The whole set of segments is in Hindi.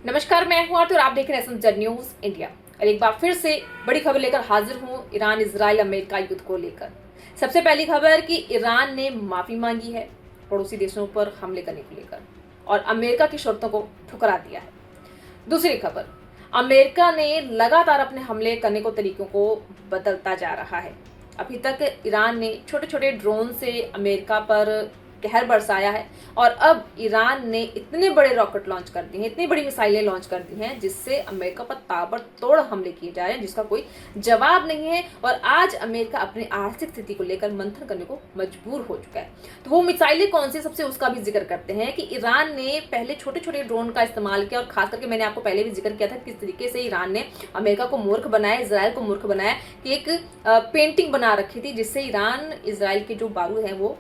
नमस्कार, मैं हूं आरती और आप देख रहे हैं एसएमजेड न्यूज इंडिया। और एक बार फिर से बड़ी खबर लेकर हाजिर हूं ईरान इजराइल अमेरिका युद्ध को लेकर। सबसे पहली खबर कि ईरान ने माफी मांगी है पड़ोसी देशों पर हमले करने को लेकर और अमेरिका की शर्तों को ठुकरा दिया है। दूसरी खबर, अमेरिका ने लगातार अपने हमले करने को तरीकों को बदलता जा रहा है। अभी तक ईरान ने छोटे छोटे ड्रोन से अमेरिका पर कहर बरसाया है और अब ईरान ने इतने बड़े रॉकेट लॉन्च कर दिए हैं, इतनी बड़ी मिसाइलें लॉन्च कर दी हैं जिससे अमेरिका पर ताबड़तोड़ हमले किए जा रहे हैं, जिसका कोई जवाब नहीं है। और आज अमेरिका अपनी आर्थिक स्थिति को लेकर मंथन करने को मजबूर हो चुका है। तो वो मिसाइलें कौन सी, सबसे उसका भी जिक्र करते हैं कि ईरान ने पहले छोटे छोटे ड्रोन का इस्तेमाल किया और खास करके मैंने आपको पहले भी जिक्र किया था किस तरीके से ईरान ने अमेरिका को मूर्ख बनाया, इसराइल को मूर्ख बनाया कि एक पेंटिंग बना रखी थी जिससे ईरान इसराइल के जो बारूद हैं वो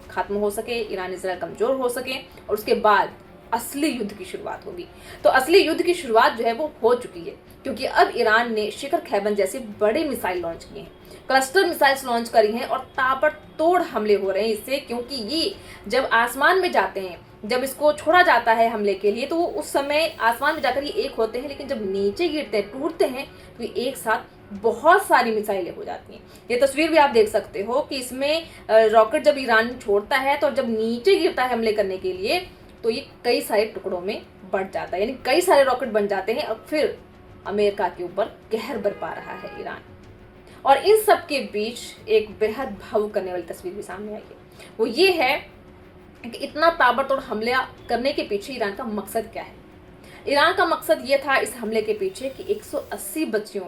खत्म हो सके, ईरान इसराइल कमजोर हो सके और उसके बाद असली युद्ध की शुरुआत होगी। तो असली युद्ध की शुरुआत जो है वो हो चुकी है, क्योंकि अब ईरान ने शिखर खैबर जैसे बड़े मिसाइल लॉन्च किए हैं, क्लस्टर मिसाइल्स लॉन्च करी हैं और ताबड़तोड़ हमले हो रहे हैं इससे, क्योंकि ये जब आसमान में जाते हैं, जब इसको छोड़ा जाता है हमले के लिए, तो उस समय आसमान में जाकर ये एक होते हैं, लेकिन जब नीचे गिरते हैं, टूटते हैं, तो ये एक साथ बहुत सारी मिसाइलें हो जाती हैं। ये तस्वीर भी आप देख सकते हो कि इसमें रॉकेट जब ईरान छोड़ता है तो जब नीचे गिरता है हमले करने के लिए तो ये कई सारे टुकड़ों में बढ़ जाता है, यानी कई सारे रॉकेट बन जाते हैं और फिर अमेरिका के ऊपर कहर बरपा रहा है ईरान। और इन सब के बीच एक बेहद भावुक करने वाली तस्वीर भी सामने आई है। वो ये है कि इतना ताबड़तोड़ हमला करने के पीछे ईरान का मकसद क्या है। ईरान का मकसद ये था इस हमले के पीछे कि 180 बच्चियों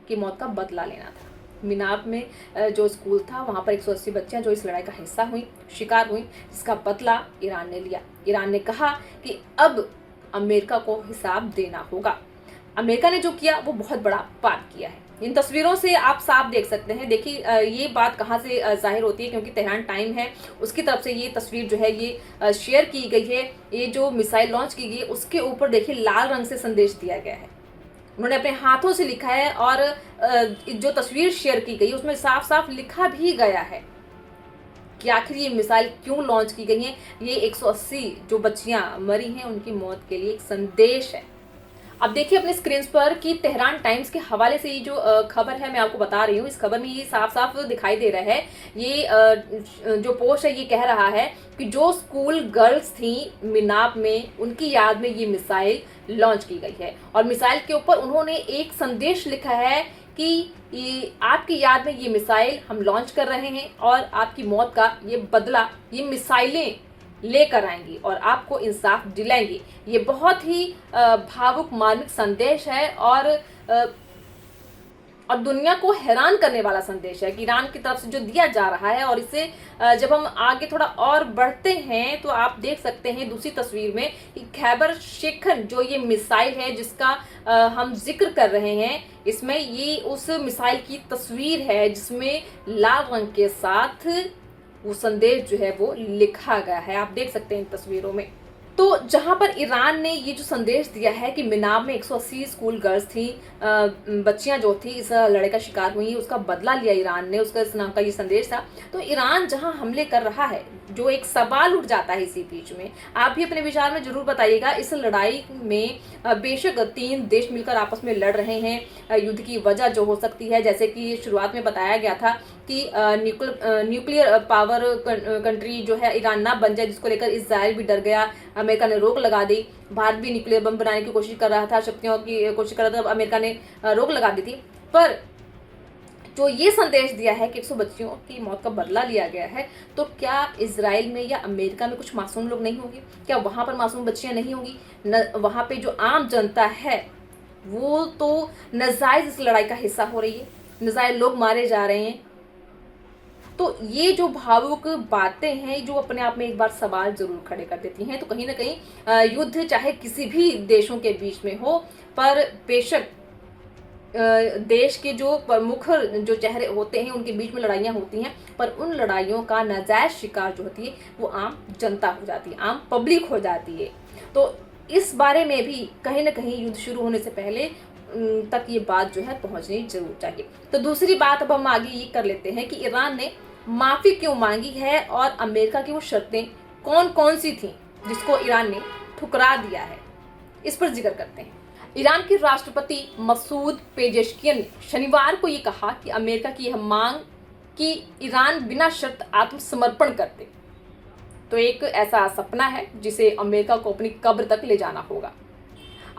की मौत का बदला लेना था। मीनाब में जो स्कूल था वहां पर 180 बच्चियां जो इस लड़ाई का हिस्सा हुई, शिकार हुई, जिसका बदला ईरान ने लिया। ईरान ने कहा कि अब अमेरिका को हिसाब देना होगा। अमेरिका ने जो किया वो बहुत बड़ा पाप किया है। इन तस्वीरों से आप साफ देख सकते हैं। देखिए ये बात कहाँ से जाहिर होती है, क्योंकि तेहरान टाइम है उसकी तरफ से ये तस्वीर जो है ये शेयर की गई है। ये जो मिसाइल लॉन्च की गई उसके ऊपर देखिए लाल रंग से संदेश दिया गया है, उन्होंने अपने हाथों से लिखा है और जो तस्वीर शेयर की गई उसमें साफ साफ लिखा भी गया है कि आखिर ये मिसाइल क्यों लॉन्च की गई है। ये 180 जो बच्चियां मरी हैं उनकी मौत के लिए एक संदेश है। अब देखिए अपने स्क्रीन पर कि तेहरान टाइम्स के हवाले से ये जो खबर है मैं आपको बता रही हूँ। इस खबर में ये साफ साफ दिखाई दे रहा है, ये जो पोस्ट है ये कह रहा है कि जो स्कूल गर्ल्स थी मीनाब में उनकी याद में ये मिसाइल लॉन्च की गई है और मिसाइल के ऊपर उन्होंने एक संदेश लिखा है कि ये आपकी याद में ये मिसाइल हम लॉन्च कर रहे हैं और आपकी मौत का ये बदला ये मिसाइलें लेकर आएंगी और आपको इंसाफ दिलाएंगी। ये बहुत ही भावुक मार्मिक संदेश है और दुनिया को हैरान करने वाला संदेश है कि ईरान की तरफ से जो दिया जा रहा है। और इसे जब हम आगे थोड़ा और बढ़ते हैं तो आप देख सकते हैं दूसरी तस्वीर में कि खैबर शिखर जो ये मिसाइल है जिसका हम जिक्र कर रहे हैं, इसमें ये उस मिसाइल की तस्वीर है जिसमें लाल रंग के साथ वो संदेश जो है वो लिखा गया है, आप देख सकते हैं इन तस्वीरों में। तो जहां पर ईरान ने ये जो संदेश दिया है कि मीनाब में 180 स्कूल गर्ल्स थी, बच्चियां जो थी इस लड़ाई का शिकार हुई, उसका बदला लिया ईरान ने, उसका इस नाम का ये संदेश था। तो ईरान जहां हमले कर रहा है, जो एक सवाल उठ जाता है इसी बीच में, आप भी अपने विचार में जरूर बताइएगा। इस लड़ाई में बेशक 3 देश मिलकर आपस में लड़ रहे हैं। युद्ध की वजह जो हो सकती है, जैसे कि शुरुआत में बताया गया था कि न्यूक्लियर पावर कंट्री जो है ईरान ना बन जाए, जिसको लेकर इजराइल भी डर गया, अमेरिका ने रोक लगा दी। भारत भी न्यूक्लियर बम बनाने की कोशिश कर रहा था, शक्तियों की कोशिश कर रहा था, अमेरिका ने रोक लगा दी थी। पर जो ये संदेश दिया है कि 100 बच्चियों की मौत का बदला लिया गया है, तो क्या इजराइल में या अमेरिका में कुछ मासूम लोग नहीं होंगे? क्या वहां पर मासूम बच्चियां नहीं होंगी? वहां पे जो आम जनता है वो तो नाजायज इस लड़ाई का हिस्सा हो रही है, नाजायज लोग मारे जा रहे हैं। तो ये जो भावुक बातें हैं जो अपने आप में एक बार सवाल जरूर खड़े कर देती हैं। तो कहीं ना कहीं युद्ध चाहे किसी भी देशों के बीच में हो, पर बेशक देश के जो प्रमुख जो चेहरे होते हैं उनके बीच में लड़ाइयाँ होती हैं, पर उन लड़ाइयों का नाजायज शिकार जो होती है वो आम जनता हो जाती है, आम पब्लिक हो जाती है। तो इस बारे में भी कहीं ना कहीं युद्ध शुरू होने से पहले तक ये बात जो है पहुंचनी जरूर चाहिए। तो दूसरी बात अब हम आगे ये कर लेते हैं कि ईरान ने माफी क्यों मांगी है और अमेरिका की वो शर्तें कौन कौन सी थी जिसको ईरान ने ठुकरा दिया है। इस पर जिक्र करते हैं। ईरान के राष्ट्रपति मसूद पेजेश्कियन ने शनिवार को ये कहा कि अमेरिका की यह मांग कि ईरान बिना शर्त आत्मसमर्पण कर दे तो एक ऐसा सपना है जिसे अमेरिका को अपनी कब्र तक ले जाना होगा।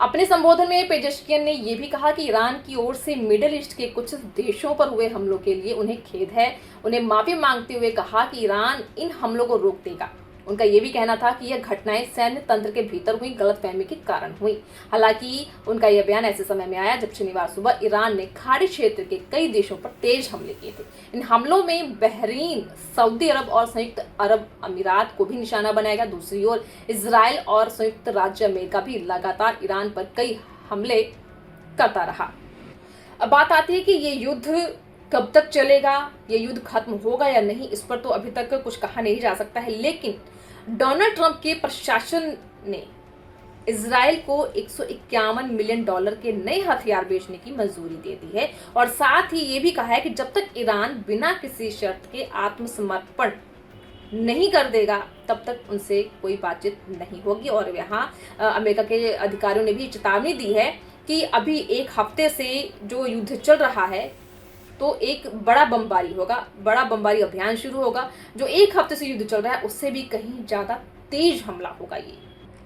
अपने संबोधन में पेजेश्कियन ने यह भी कहा कि ईरान की ओर से मिडिल ईस्ट के कुछ देशों पर हुए हमलों के लिए उन्हें खेद है। उन्हें माफी मांगते हुए कहा कि ईरान इन हमलों को रोक देगा। उनका यह भी कहना था कि यह घटनाएं सैन्य तंत्र के भीतर हुई गलतफहमी के कारण हुई। हालांकि उनका यह बयान ऐसे समय में आया जब शनिवार सुबह ईरान ने खाड़ी क्षेत्र के कई देशों पर तेज हमले किए थे। इन हमलों में बहरीन, सऊदी अरब और संयुक्त अरब अमीरात को भी निशाना बनाया गया। दूसरी ओर इजराइल और संयुक्त राज्य अमेरिका भी लगातार ईरान पर कई हमले करता रहा। अब बात आती है कि ये युद्ध कब तक चलेगा, ये युद्ध खत्म होगा या नहीं, इस पर तो अभी तक कुछ कहा नहीं जा सकता है। लेकिन डोनाल्ड ट्रंप के प्रशासन ने इजराइल को $151 मिलियन के नए हथियार बेचने की मंजूरी दे दी है और साथ ही ये भी कहा है कि जब तक ईरान बिना किसी शर्त के आत्मसमर्पण नहीं कर देगा तब तक उनसे कोई बातचीत नहीं होगी। और यहाँ अमेरिका के अधिकारियों ने भी चेतावनी दी है कि अभी एक हफ्ते से जो युद्ध चल रहा है तो एक बड़ा बमबारी अभियान शुरू होगा। जो एक हफ्ते से युद्ध चल रहा है उससे भी कहीं ज्यादा तेज हमला होगा। ये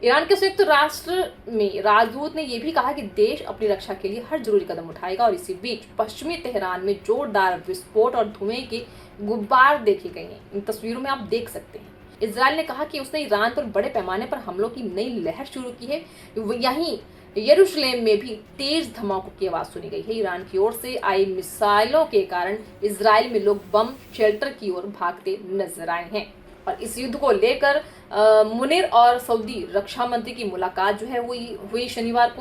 ईरान के संयुक्त राष्ट्र में राजदूत ने यह भी कहा कि देश अपनी रक्षा के लिए हर जरूरी कदम उठाएगा। और इसी बीच पश्चिमी तेहरान में जोरदार विस्फोट और धुएं के गुब्बार देखे गए हैं। इन तस्वीरों में आप देख सकते हैं। इजराइल ने कहा कि उसने ईरान पर बड़े पैमाने पर हमलों की नई लहर शुरू की है। यहीं यरूशलेम में भी तेज धमाकों की आवाज सुनी गई है। ईरान की ओर से आई मिसाइलों के कारण इजराइल में लोग बम शेल्टर की ओर भागते नजर आए हैं। और इस युद्ध को लेकर मुनीर और सऊदी रक्षा मंत्री की मुलाकात जो है हुई शनिवार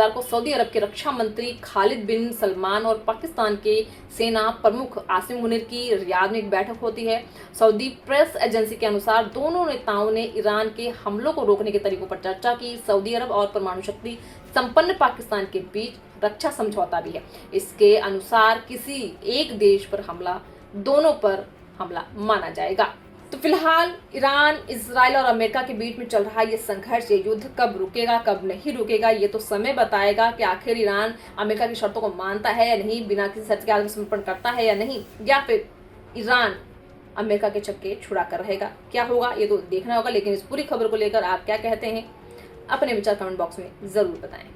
को सऊदी अरब के रक्षा मंत्री खालिद बिन सलमान और पाकिस्तान के सेना प्रमुख आसिम मुनीर की रियाद में एक बैठक होती है। सऊदी प्रेस एजेंसी के अनुसार दोनों नेताओं ने ईरान के हमलों को रोकने के तरीकों पर चर्चा की। सऊदी अरब और परमाणु शक्ति संपन्न पाकिस्तान के बीच रक्षा समझौता भी है। इसके अनुसार किसी एक देश पर हमला दोनों पर हमला माना जाएगा। तो फिलहाल ईरान, इजराइल और अमेरिका के बीच में चल रहा ये संघर्ष, ये युद्ध कब रुकेगा कब नहीं रुकेगा ये तो समय बताएगा कि आखिर ईरान अमेरिका की शर्तों को मानता है या नहीं, बिना किसी शर्त के आत्मसमर्पण करता है या नहीं, या फिर ईरान अमेरिका के चक्के छुड़ा कर रहेगा। क्या होगा ये तो देखना होगा। लेकिन इस पूरी खबर को लेकर आप क्या कहते हैं, अपने विचार कमेंट बॉक्स में जरूर बताएं।